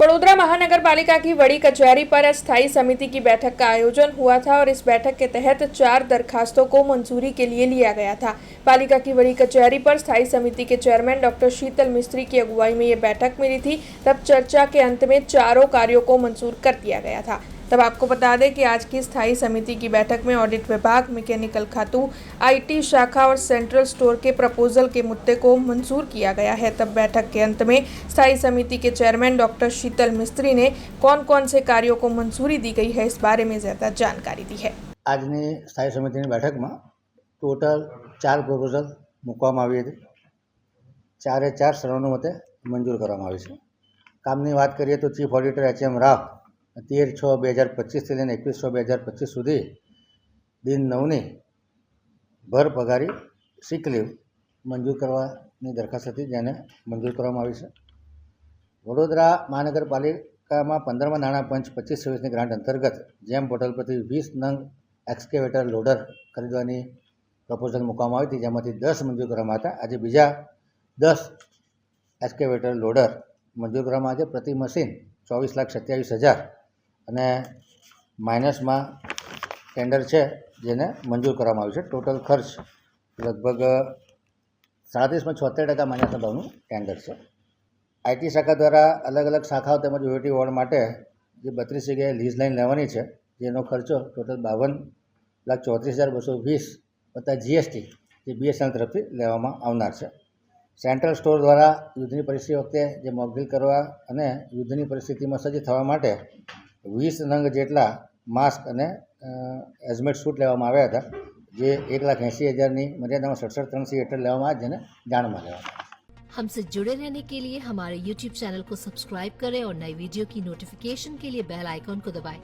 बड़ोदरा महानगर पालिका की बड़ी कचहरी पर स्थायी समिति की बैठक का आयोजन हुआ था और इस बैठक के तहत 4 दरखास्तों को मंजूरी के लिए लिया गया था। पालिका की बड़ी कचहरी पर स्थायी समिति के चेयरमैन डॉक्टर शीतल मिस्त्री की अगुवाई में ये बैठक मिली थी। तब चर्चा के अंत में चारों कार्यों को मंजूर कर दिया गया था। तब आपको बता दें कि आज की स्थायी समिति की बैठक में ऑडिट विभाग, मैकेनिकल खातू, आईटी शाखा और सेंट्रल स्टोर के प्रपोजल के मुद्दे को मंजूर किया गया है। तब बैठक के अंत में स्थायी समिति के चेयरमैन डॉक्टर शीतल मिस्त्री ने कौन कौन से कार्यों को मंजूरी दी गई है इस बारे में ज़्यादा जानकारी दी है। આજની સ્થાયી સમિતિની બેઠકમાં ટોટલ 4 પ્રપોઝલ મૂકવામાં આવી હતી। 4 સર્વાનુમતે મંજૂર કરવામાં આવી છે। કામની વાત કરીએ તો ચીફ ઓડિટર HM રાવ 13/6/2025 થી લઈને 21/6/2025 સુધી દિન 9ની ભર પગારી સિક લીવ મંજૂર કરવાની દરખાસ્ત હતી, જેને મંજૂર કરવામાં આવી છે। વડોદરા મહાનગરપાલિકામાં 15મા નાણાં પંચ 25-26ની ગ્રાન્ટ અંતર્ગત જેમ પોર્ટલ પરથી 20 નંગ એક્સકેવેટર લોડર ખરીદવાની પ્રપોઝલ મૂકવામાં આવી હતી, જેમાંથી 10 મંજૂર કરવામાં હતા। આજે બીજા 10 એક્સકેવેટર લોડર મંજૂર કરવામાં આવે છે। પ્રતિ મશીન 24,27,000 અને માઇનસમાં ટેન્ડર છે, જેને મંજૂર કરવામાં આવ્યું છે। ટોટલ ખર્ચ લગભગ 37.76% માઇનસના ભાવનું ટેન્ડર છે। આઈટી શાખા દ્વારા અલગ અલગ શાખાઓ તેમજ યુનિટી વોર્ડ માટે જે 32 જગ્યાએ લીઝ લાઇન લેવાની છે, જેનો ખર્ચો ટોટલ 52,34,220 વત્તા GST જે BSNL તરફથી લેવામાં આવનાર છે। સેન્ટ્રલ સ્ટોર દ્વારા યુદ્ધની પરિસ્થિતિ વખતે જે મોકડ્રીલ કરવા અને યુદ્ધની પરિસ્થિતિમાં સજ્જ થવા માટે 20 નંગ જેટલા માસ્ક અને હેઝમેટ સૂટ લેવામાં આવ્યા હતા, જે 1,80,000ની મર્યાદામાં 67.3C હેઠળ લેવામાં આવ્યા, જેને જાણમાં લેવામાં આવ્યા। हमसे जुड़े रहने के लिए हमारे YouTube चैनल को सब्सक्राइब करें और नई वीडियो की नोटिफिकेशन के लिए बेल आइकॉन को दबाएं।